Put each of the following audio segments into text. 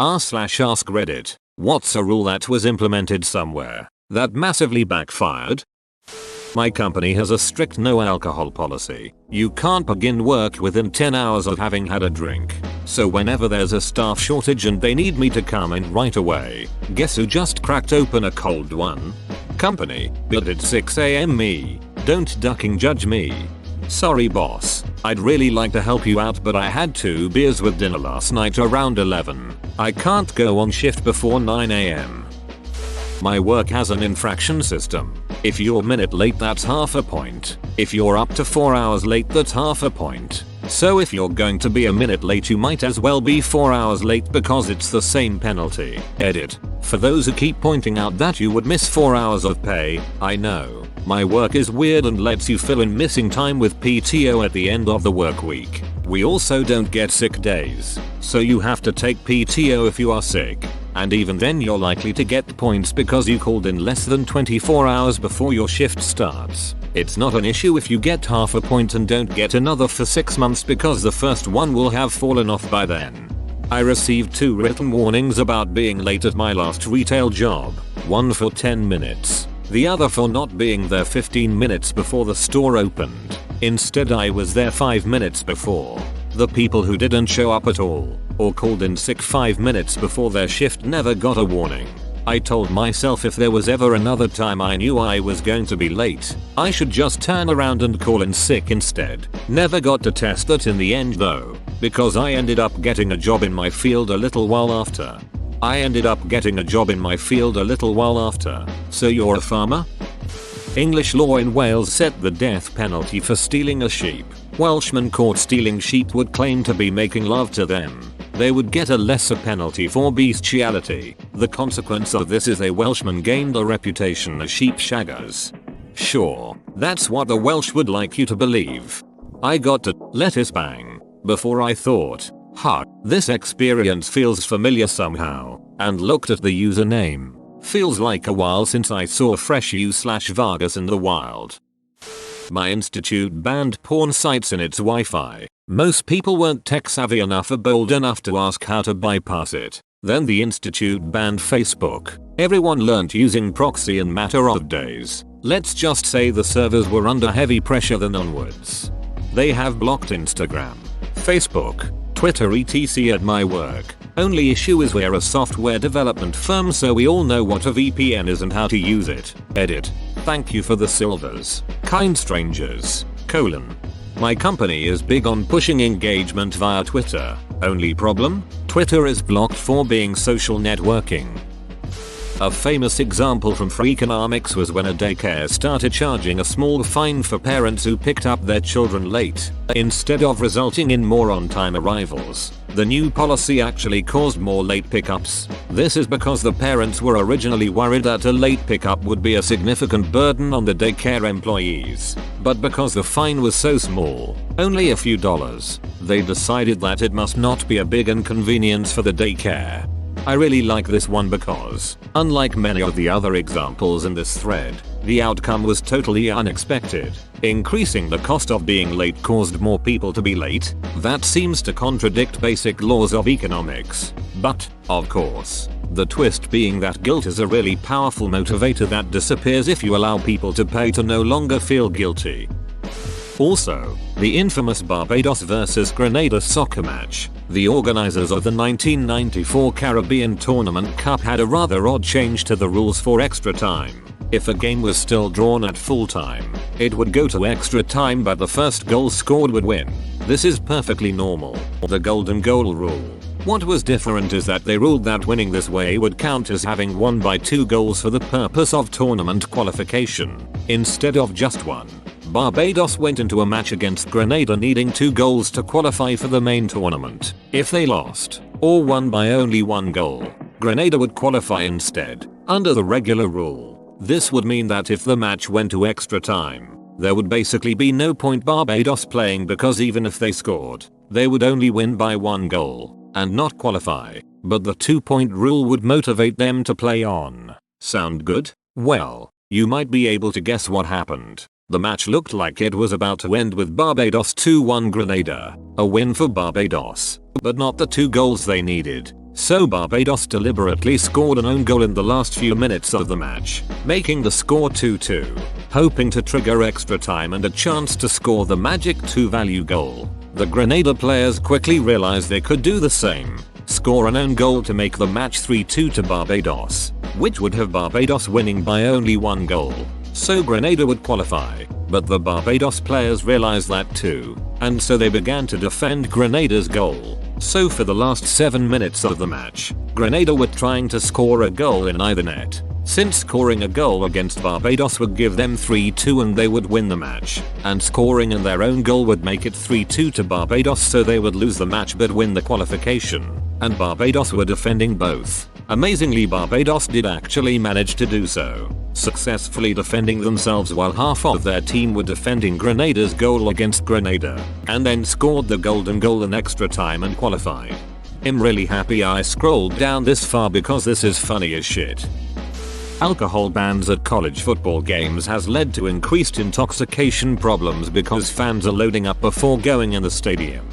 r/ask Reddit. What's a rule that was implemented somewhere that massively backfired? My company has a strict no alcohol policy. You can't begin work within 10 hours of having had a drink. So whenever there's a staff shortage and they need me to come in right away, guess who just cracked open a cold one? Company, but it's 6 AM me. Don't ducking judge me. Sorry boss, I'd really like to help you out but I had 2 beers with dinner last night around 11. I can't go on shift before 9 AM. My work has an infraction system. If you're a minute late, that's half a point. If you're up to 4 hours late, that's half a point. So if you're going to be a minute late, you might as well be 4 hours late because it's the same penalty. Edit. For those who keep pointing out that you would miss 4 hours of pay, I know. My work is weird and lets you fill in missing time with PTO at the end of the work week. We also don't get sick days. So you have to take PTO if you are sick. And even then you're likely to get points because you called in less than 24 hours before your shift starts. It's not an issue if you get half a point and don't get another for 6 months because the first one will have fallen off by then. I received 2 written warnings about being late at my last retail job, one for 10 minutes, the other for not being there 15 minutes before the store opened. Instead I was there 5 minutes before. The people who didn't show up at all, or called in sick 5 minutes before their shift, never got a warning. I told myself if there was ever another time I knew I was going to be late, I should just turn around and call in sick instead. Never got to test that in the end though, because I ended up getting a job in my field a little while after. So you're a farmer? English law in Wales set the death penalty for stealing a sheep. Welshmen caught stealing sheep would claim to be making love to them. They would get a lesser penalty for bestiality. The consequence of this is a Welshman gained a reputation as sheep shaggers. Sure, that's what the Welsh would like you to believe. I got to lettuce bang before I thought, this experience feels familiar somehow, and looked at the username. Feels like a while since I saw fresh u/Vargas in the wild. My institute banned porn sites in its Wi-Fi. Most people weren't tech savvy enough or bold enough to ask how to bypass it. Then the institute banned Facebook. Everyone learned using proxy in matter of days. Let's just say the servers were under heavy pressure then onwards. They have blocked Instagram, Facebook, Twitter etc. at my work. Only issue is we're a software development firm so we all know what a VPN is and how to use it. Edit. Thank you for the silvers, kind strangers. My company is big on pushing engagement via Twitter. Only problem? Twitter is blocked for being social networking. A famous example from Freakonomics was when a daycare started charging a small fine for parents who picked up their children late, instead of resulting in more on-time arrivals. The new policy actually caused more late pickups. This is because the parents were originally worried that a late pickup would be a significant burden on the daycare employees. But because the fine was so small, only a few dollars, they decided that it must not be a big inconvenience for the daycare. I really like this one because, unlike many of the other examples in this thread, the outcome was totally unexpected. Increasing the cost of being late caused more people to be late. That seems to contradict basic laws of economics. But, of course, the twist being that guilt is a really powerful motivator that disappears if you allow people to pay to no longer feel guilty. Also, the infamous Barbados vs Grenada soccer match. The organizers of the 1994 Caribbean Tournament Cup had a rather odd change to the rules for extra time. If a game was still drawn at full time, it would go to extra time but the first goal scored would win. This is perfectly normal. The golden goal rule. What was different is that they ruled that winning this way would count as having won by 2 goals for the purpose of tournament qualification, instead of just 1. Barbados went into a match against Grenada needing 2 goals to qualify for the main tournament. If they lost, or won by only 1 goal, Grenada would qualify instead. Under the regular rule, this would mean that if the match went to extra time, there would basically be no point Barbados playing because even if they scored, they would only win by 1 goal, and not qualify. But the 2-point rule would motivate them to play on. Sound good? Well, you might be able to guess what happened. The match looked like it was about to end with Barbados 2-1 Grenada, a win for Barbados, but not the 2 goals they needed. So Barbados deliberately scored an own goal in the last few minutes of the match, making the score 2-2, hoping to trigger extra time and a chance to score the magic 2-value goal. The Grenada players quickly realized they could do the same, score an own goal to make the match 3-2 to Barbados, which would have Barbados winning by only 1 goal. So Grenada would qualify, but the Barbados players realized that too, and so they began to defend Grenada's goal. So for the last 7 minutes of the match, Grenada were trying to score a goal in either net, since scoring a goal against Barbados would give them 3-2 and they would win the match, and scoring in their own goal would make it 3-2 to Barbados, so they would lose the match but win the qualification, and Barbados were defending both. Amazingly, Barbados did actually manage to do so, successfully defending themselves while half of their team were defending Grenada's goal against Grenada, and then scored the golden goal in extra time and qualified. I'm really happy I scrolled down this far because this is funny as shit. Alcohol bans at college football games has led to increased intoxication problems because fans are loading up before going in the stadium.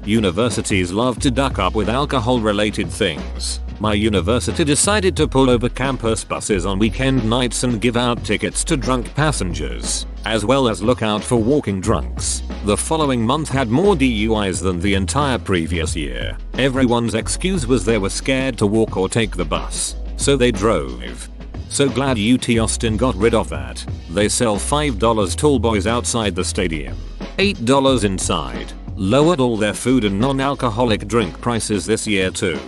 Universities love to duck up with alcohol-related things. My university decided to pull over campus buses on weekend nights and give out tickets to drunk passengers, as well as look out for walking drunks. The following month had more DUIs than the entire previous year. Everyone's excuse was they were scared to walk or take the bus, so they drove. So glad UT Austin got rid of that. They sell $5 tall boys outside the stadium, $8 inside. Lowered all their food and non-alcoholic drink prices this year too.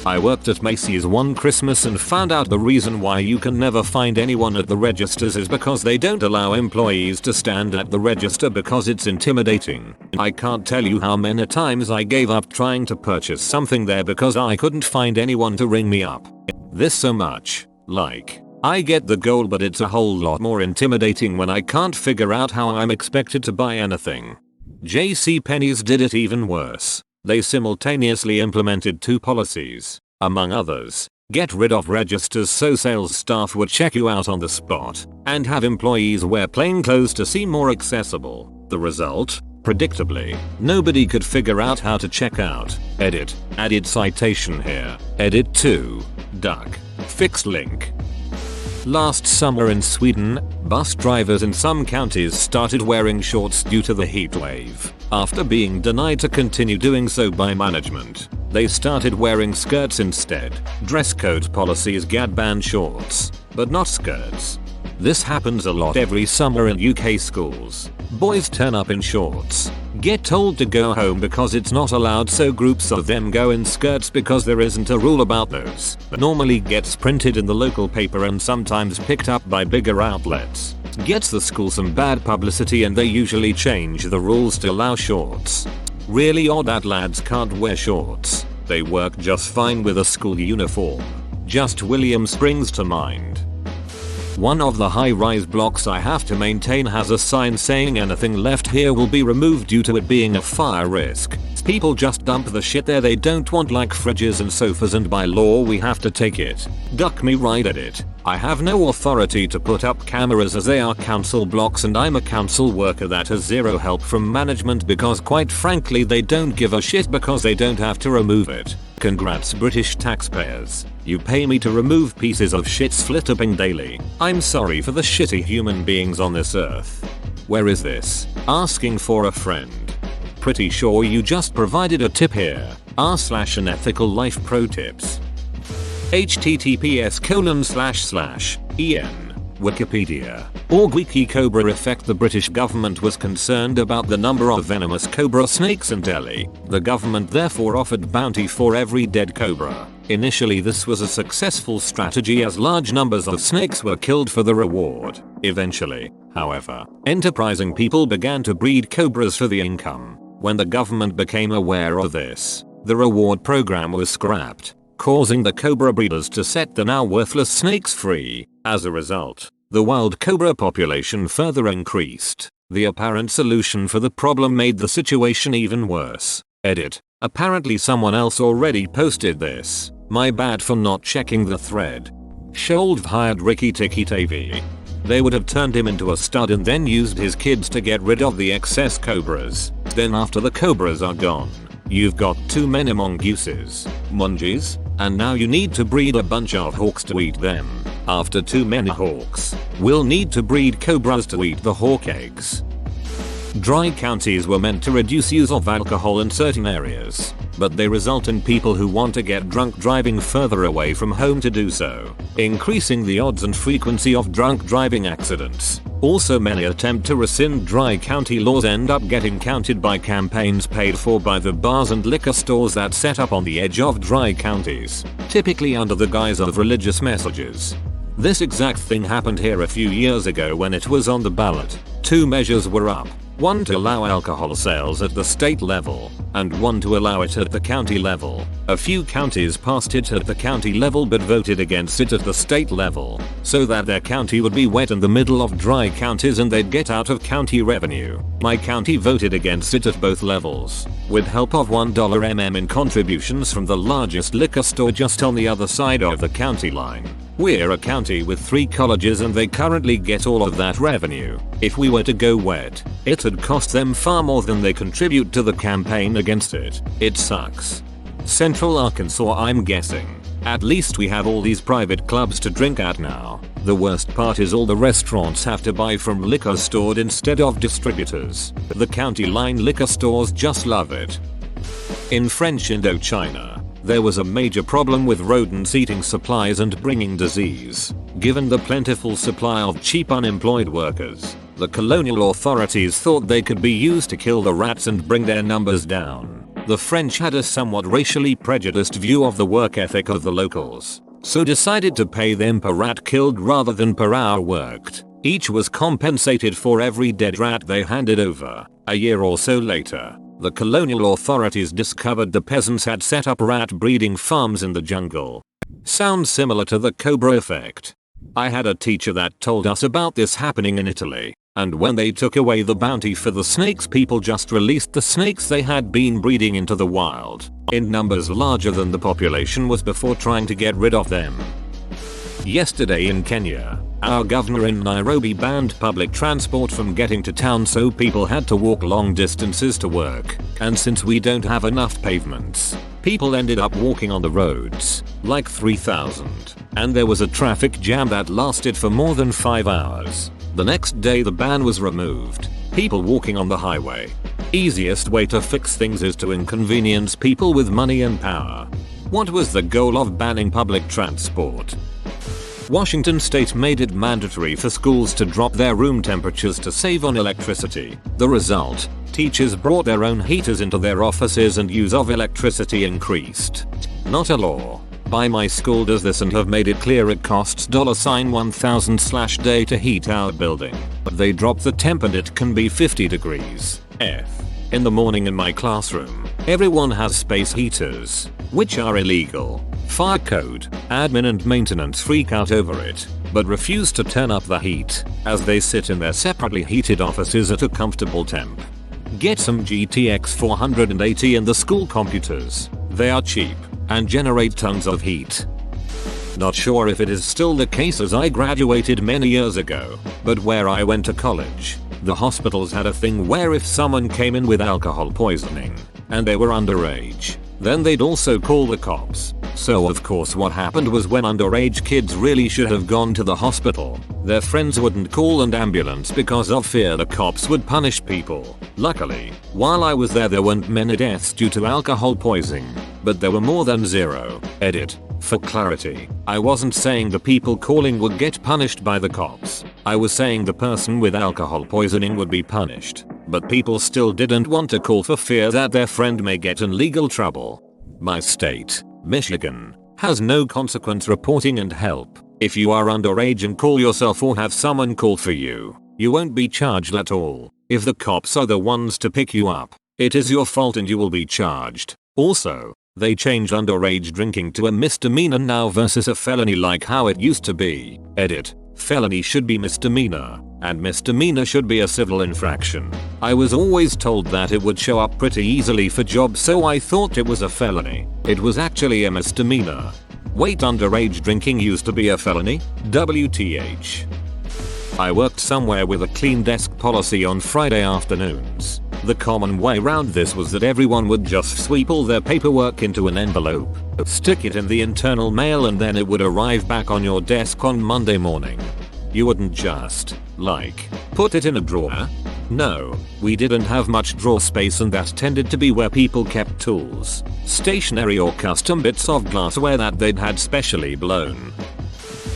I worked at Macy's one Christmas and found out the reason why you can never find anyone at the registers is because they don't allow employees to stand at the register because it's intimidating. I can't tell you how many times I gave up trying to purchase something there because I couldn't find anyone to ring me up. This so much. Like, I get the goal, but it's a whole lot more intimidating when I can't figure out how I'm expected to buy anything. JCPenney's did it even worse. They simultaneously implemented 2 policies, among others: get rid of registers so sales staff would check you out on the spot, and have employees wear plain clothes to seem more accessible. The result? Predictably, nobody could figure out how to check out. Edit. Added citation here. Edit 2. Duck. Fixed link. Last summer in Sweden, bus drivers in some counties started wearing shorts due to the heat wave. After being denied to continue doing so by management, they started wearing skirts instead. Dress code policies ban shorts, but not skirts. This happens a lot every summer in UK schools. Boys turn up in shorts, get told to go home because it's not allowed, so groups of them go in skirts because there isn't a rule about those. Normally gets printed in the local paper and sometimes picked up by bigger outlets. Gets the school some bad publicity and they usually change the rules to allow shorts. Really odd that lads can't wear shorts. They work just fine with a school uniform. Just William springs to mind. One of the high-rise blocks I have to maintain has a sign saying anything left here will be removed due to it being a fire risk. People just dump the shit there they don't want, like fridges and sofas, and by law we have to take it. Duck me right at it. I have no authority to put up cameras as they are council blocks and I'm a council worker that has zero help from management because quite frankly they don't give a shit because they don't have to remove it. Congrats British taxpayers. You pay me to remove pieces of shit flipping daily. I'm sorry for the shitty human beings on this earth. Where is this? Asking for a friend. Pretty sure you just provided a tip here. r/unethical life pro tips. https://en Wikipedia. Wiki Cobra Effect. The British government was concerned about the number of venomous cobra snakes in Delhi. The government therefore offered bounty for every dead cobra. Initially this was a successful strategy as large numbers of snakes were killed for the reward. Eventually, however, enterprising people began to breed cobras for the income. When the government became aware of this, the reward program was scrapped, causing the cobra breeders to set the now worthless snakes free. As a result, the wild cobra population further increased. The apparent solution for the problem made the situation even worse. Edit. Apparently someone else already posted this. My bad for not checking the thread. Shold hired Ricky Tikki Tavi. They would have turned him into a stud and then used his kids to get rid of the excess cobras. Then after the cobras are gone, You've got too many mongooses, monkeys, and now you need to breed a bunch of hawks to eat them. After too many hawks, we'll need to breed cobras to eat the hawk eggs. Dry counties were meant to reduce use of alcohol in certain areas, but they result in people who want to get drunk driving further away from home to do so, increasing the odds and frequency of drunk driving accidents. Also, many attempt to rescind dry county laws end up getting counted by campaigns paid for by the bars and liquor stores that set up on the edge of dry counties, typically under the guise of religious messages. This exact thing happened here a few years ago when it was on the ballot. Two measures were up. One to allow alcohol sales at the state level, and one to allow it at the county level. A few counties passed it at the county level but voted against it at the state level, so that their county would be wet in the middle of dry counties and they'd get out of county revenue. My county voted against it at both levels, with help of $1 in contributions from the largest liquor store just on the other side of the county line. We're a county with 3 colleges and they currently get all of that revenue. If we were to go wet, it'd cost them far more than they contribute to the campaign against it. It sucks. Central Arkansas, I'm guessing. At least we have all these private clubs to drink at now. The worst part is all the restaurants have to buy from liquor stores instead of distributors. The county line liquor stores just love it. In French Indochina, there was a major problem with rodents eating supplies and bringing disease. Given the plentiful supply of cheap unemployed workers, the colonial authorities thought they could be used to kill the rats and bring their numbers down. The French had a somewhat racially prejudiced view of the work ethic of the locals, so decided to pay them per rat killed rather than per hour worked. Each was compensated for every dead rat they handed over. A year or so later, the colonial authorities discovered the peasants had set up rat breeding farms in the jungle. Sounds similar to the Cobra effect. I had a teacher that told us about this happening in Italy, and when they took away the bounty for the snakes, people just released the snakes they had been breeding into the wild, in numbers larger than the population was before trying to get rid of them. Yesterday in Kenya, our governor in Nairobi banned public transport from getting to town, so people had to walk long distances to work. And since we don't have enough pavements, people ended up walking on the roads, like 3,000. And there was a traffic jam that lasted for more than 5 hours. The next day the ban was removed. People walking on the highway. Easiest way to fix things is to inconvenience people with money and power. What was the goal of banning public transport? Washington state made it mandatory for schools to drop their room temperatures to save on electricity. The result? Teachers brought their own heaters into their offices and use of electricity increased. Not a law. By my school does this and have made it clear it costs $1,000/day to heat our building. But they drop the temp and it can be 50 degrees F. In the morning in my classroom, everyone has space heaters, which are illegal. Fire code, admin and maintenance freak out over it, but refuse to turn up the heat, as they sit in their separately heated offices at a comfortable temp. Get some GTX 480 in the school computers. They are cheap and generate tons of heat. Not sure if it is still the case as I graduated many years ago, but where I went to college, the hospitals had a thing where if someone came in with alcohol poisoning, and they were underage, then they'd also call the cops. So of course what happened was when underage kids really should have gone to the hospital, their friends wouldn't call an ambulance because of fear the cops would punish people. Luckily, while I was there weren't many deaths due to alcohol poisoning, but there were more than 0. Edit. For clarity, I wasn't saying the people calling would get punished by the cops. I was saying the person with alcohol poisoning would be punished, but people still didn't want to call for fear that their friend may get in legal trouble. My state, Michigan, has no consequence reporting and help. If you are underage and call yourself or have someone call for you, you won't be charged at all. If the cops are the ones to pick you up, it is your fault and you will be charged. Also, they changed underage drinking to a misdemeanor now versus a felony like how it used to be. Edit. Felony should be misdemeanor, and misdemeanor should be a civil infraction. I was always told that it would show up pretty easily for jobs, so I thought it was a felony. It was actually a misdemeanor. Wait, underage drinking used to be a felony? WTH. I worked somewhere with a clean desk policy on Friday afternoons. The common way round this was that everyone would just sweep all their paperwork into an envelope, stick it in the internal mail, and then it would arrive back on your desk on Monday morning. You wouldn't just, like, put it in a drawer. No, we didn't have much drawer space, and that tended to be where people kept tools, stationery, or custom bits of glassware that they'd had specially blown.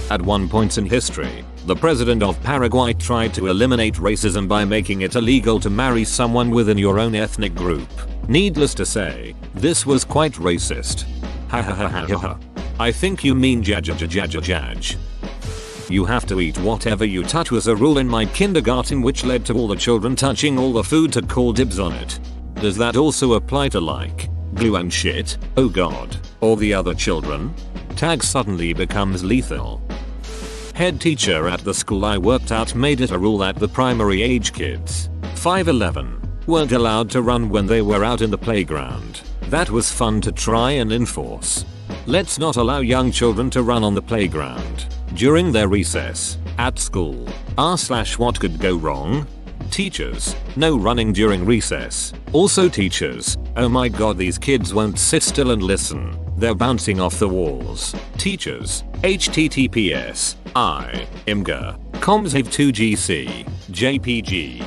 At one point in history, the president of Paraguay tried to eliminate racism by making it illegal to marry someone within your own ethnic group. Needless to say, this was quite racist. Ha ha ha ha ha. I think you mean jaj. You have to eat whatever you touch was a rule in my kindergarten, which led to all the children touching all the food to call dibs on it. Does that also apply to like glue and shit? Oh god. Or the other children? Tag suddenly becomes lethal. Head teacher at the school I worked at made it a rule that the primary age kids, 5'11", weren't allowed to run when they were out in the playground. That was fun to try and enforce. Let's not allow young children to run on the playground during their recess at school. What could go wrong? Teachers, no running during recess. Also teachers, oh my god, these kids won't sit still and listen. They're bouncing off the walls. Teachers, https imgur comsave2gc jpg.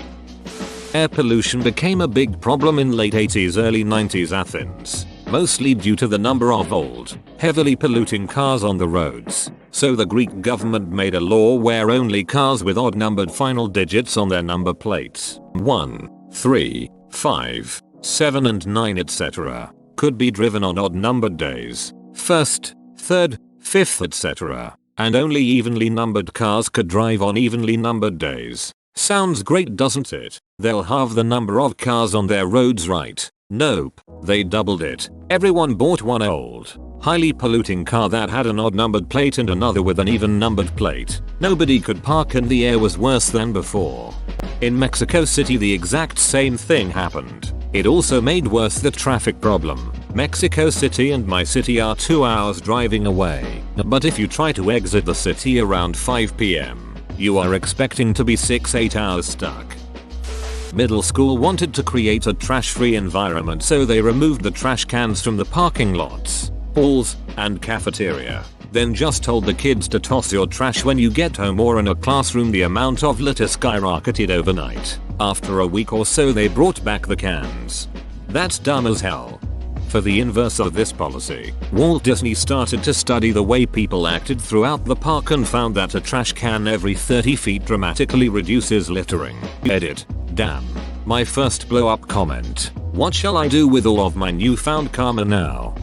Air pollution became a big problem in late 80s early 90s Athens, mostly due to the number of old, heavily polluting cars on the roads. So the Greek government made a law where only cars with odd numbered final digits on their number plates, 1, 3, 5, 7 and 9 etc., could be driven on odd numbered days, 1st, 3rd, 5th etc., and only evenly numbered cars could drive on evenly numbered days. Sounds great, doesn't it? They'll halve the number of cars on their roads, right? Nope, they doubled it. Everyone bought one old, highly polluting car that had an odd numbered plate and another with an even numbered plate. Nobody could park and the air was worse than before. In Mexico City the exact same thing happened. It also made worse the traffic problem. Mexico City and my city are 2 hours driving away, but if you try to exit the city around 5 PM, you are expecting to be 6-8 hours stuck. Middle school wanted to create a trash-free environment, so they removed the trash cans from the parking lots, halls, and cafeteria. Then just told the kids to toss your trash when you get home, or in a classroom the amount of litter skyrocketed overnight. After a week or so they brought back the cans. That's dumb as hell. For the inverse of this policy, Walt Disney started to study the way people acted throughout the park and found that a trash can every 30 feet dramatically reduces littering. Edit. Damn. My first blow up comment. What shall I do with all of my newfound karma now?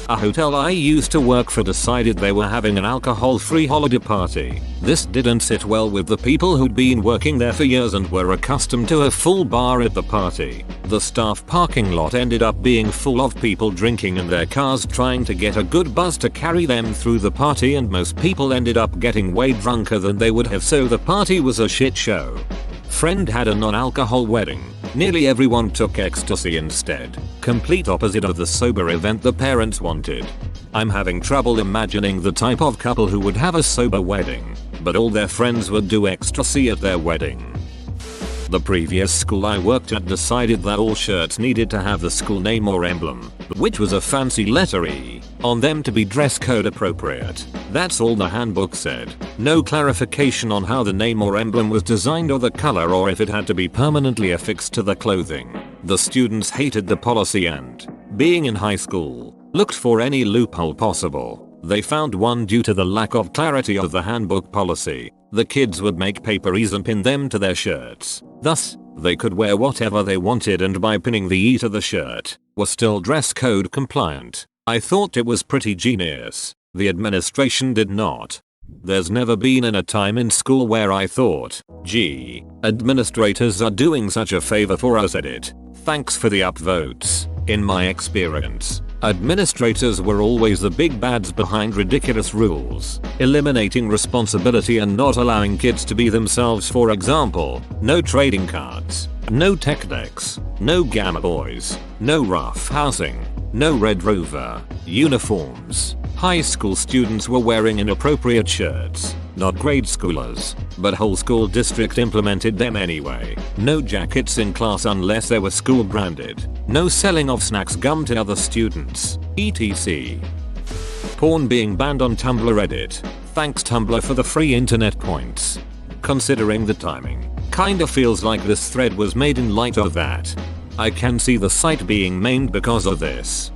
A hotel I used to work for decided they were having an alcohol-free holiday party. This didn't sit well with the people who'd been working there for years and were accustomed to a full bar at the party. The staff parking lot ended up being full of people drinking in their cars trying to get a good buzz to carry them through the party, and most people ended up getting way drunker than they would have, so the party was a shit show. Friend had a non-alcohol wedding. Nearly everyone took ecstasy instead. Complete opposite of the sober event the parents wanted. I'm having trouble imagining the type of couple who would have a sober wedding, but all their friends would do ecstasy at their wedding. The previous school I worked at decided that all shirts needed to have the school name or emblem, which was a fancy letter E, on them to be dress code appropriate. That's all the handbook said. No clarification on how the name or emblem was designed or the color, or if it had to be permanently affixed to the clothing. The students hated the policy and, being in high school, looked for any loophole possible. They found one due to the lack of clarity of the handbook policy. The kids would make paper E's and pin them to their shirts. Thus, they could wear whatever they wanted, and by pinning the E to the shirt, were still dress code compliant. I thought it was pretty genius. The administration did not. There's never been a time in school where I thought, gee, administrators are doing such a favor for us. Edit. Thanks for the upvotes. In my experience, administrators were always the big bads behind ridiculous rules, eliminating responsibility and not allowing kids to be themselves. For example, no trading cards, no tech decks, no Gamma Boys, no rough housing, no Red Rover, uniforms. High school students were wearing inappropriate shirts. Not grade schoolers, but whole school district implemented them anyway. No jackets in class unless they were school branded. No selling of snacks gum to other students, etc. Porn being banned on Tumblr Reddit. Thanks Tumblr for the free internet points. Considering the timing, kinda feels like this thread was made in light of that. I can see the site being mained because of this.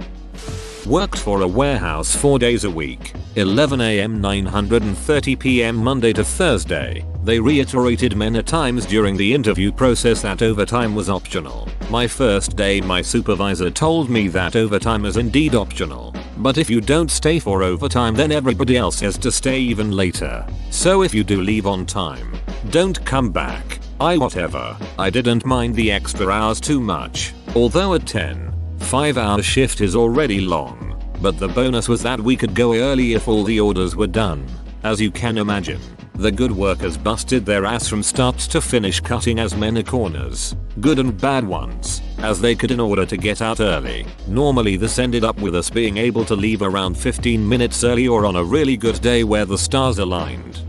Worked for a warehouse 4 days a week, 11 am 9:30 pm Monday to Thursday. They reiterated many times during the interview process that overtime was optional. My first day my supervisor told me that overtime is indeed optional, but if you don't stay for overtime then everybody else has to stay even later. So if you do leave on time, don't come back. Whatever. I didn't mind the extra hours too much, although a 5-hour shift is already long, but the bonus was that we could go early if all the orders were done. As you can imagine, the good workers busted their ass from start to finish cutting as many corners, good and bad ones, as they could in order to get out early. Normally this ended up with us being able to leave around 15 minutes early, or on a really good day where the stars aligned,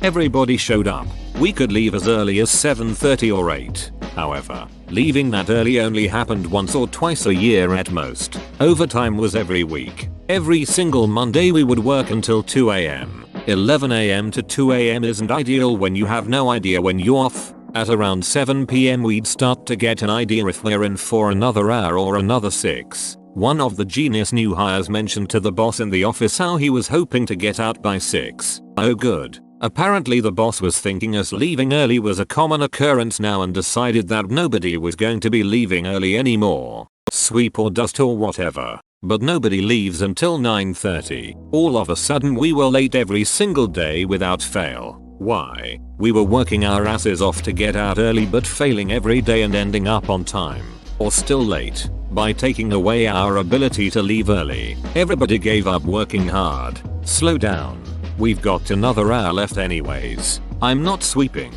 everybody showed up. We could leave as early as 7:30 or 8. However, leaving that early only happened once or twice a year at most. Overtime was every week. Every single Monday we would work until 2 am. 11 am to 2 am isn't ideal when you have no idea when you're off. At around 7 pm we'd start to get an idea if we're in for another hour or another 6. One of the genius new hires mentioned to the boss in the office how he was hoping to get out by 6. Oh good. Apparently the boss was thinking us leaving early was a common occurrence now and decided that nobody was going to be leaving early anymore. Sweep or dust or whatever. But nobody leaves until 9:30. All of a sudden we were late every single day without fail. Why? We were working our asses off to get out early but failing every day and ending up on time, or still late, by taking away our ability to leave early. Everybody gave up working hard. Slow down. We've got another hour left anyways. I'm not sweeping.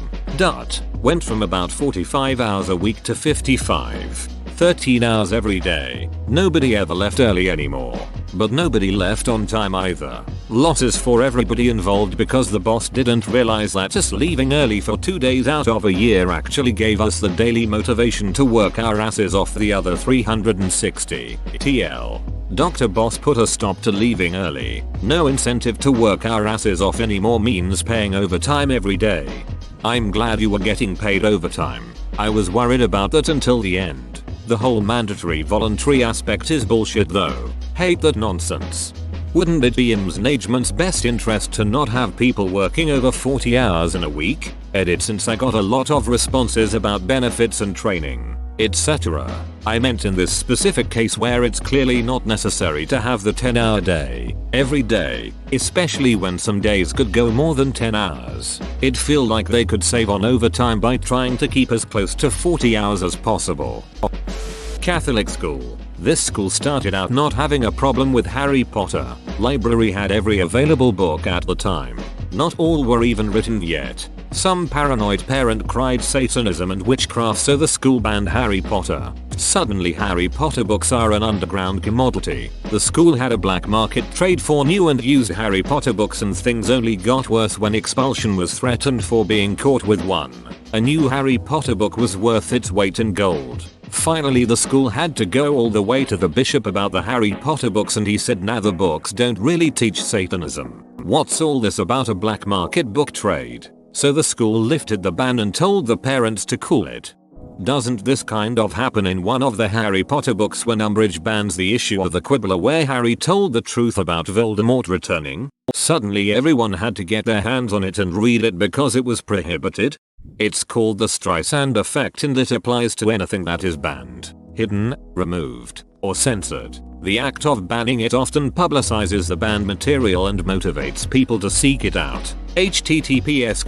Went from about 45 hours a week to 55. 13 hours every day. Nobody ever left early anymore. But nobody left on time either. Losses for everybody involved because the boss didn't realize that just leaving early for 2 days out of a year actually gave us the daily motivation to work our asses off the other 360. TL. Dr. Boss put a stop to leaving early. No incentive to work our asses off anymore means paying overtime every day. I'm glad you were getting paid overtime. I was worried about that until the end. The whole mandatory voluntary aspect is bullshit though. Hate that nonsense. Wouldn't it be in management's best interest to not have people working over 40 hours in a week? Edit, since I got a lot of responses about benefits and training, etc. I meant in this specific case where it's clearly not necessary to have the 10-hour day every day, especially when some days could go more than 10 hours. It'd feel like they could save on overtime by trying to keep as close to 40 hours as possible. Catholic school. This school started out not having a problem with Harry Potter. Library had every available book at the time. Not all were even written yet. Some paranoid parent cried Satanism and witchcraft, so the school banned Harry Potter. Suddenly Harry Potter books are an underground commodity. The school had a black market trade for new and used Harry Potter books, and things only got worse when expulsion was threatened for being caught with one. A new Harry Potter book was worth its weight in gold. Finally the school had to go all the way to the bishop about the Harry Potter books, and he said nah, the books don't really teach Satanism. What's all this about a black market book trade? So the school lifted the ban and told the parents to cool it. Doesn't this kind of happen in one of the Harry Potter books when Umbridge bans the issue of the Quibbler where Harry told the truth about Voldemort returning? Suddenly everyone had to get their hands on it and read it because it was prohibited? It's called the Streisand Effect, and it applies to anything that is banned, hidden, removed, or censored. The act of banning it often publicizes the banned material and motivates people to seek it out. https://en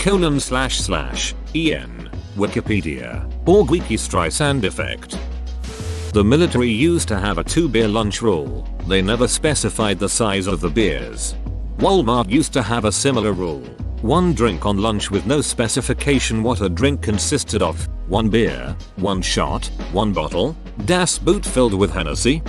Wikipedia .org/wiki Streisand Effect. The military used to have a 2-beer lunch rule. They never specified the size of the beers. Walmart used to have a similar rule. 1 drink on lunch with no specification what a drink consisted of. 1 beer, 1 shot, 1 bottle, Das Boot filled with Hennessy.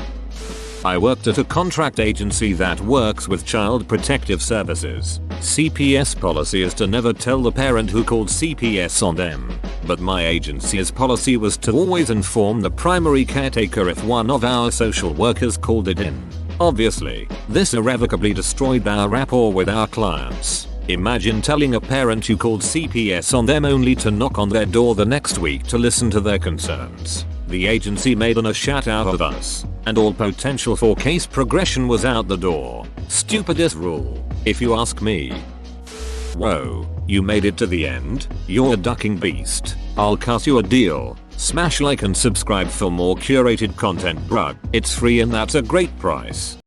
I worked at a contract agency that works with child protective services. CPS policy is to never tell the parent who called CPS on them, but my agency's policy was to always inform the primary caretaker if one of our social workers called it in. Obviously, this irrevocably destroyed our rapport with our clients. Imagine telling a parent you called CPS on them only to knock on their door the next week to listen to their concerns. The agency made a shat out of us, and all potential for case progression was out the door. Stupidest rule, if you ask me. Whoa, you made it to the end? You're a ducking beast. I'll cut you a deal. Smash like and subscribe for more curated content, bruh. It's free and that's a great price.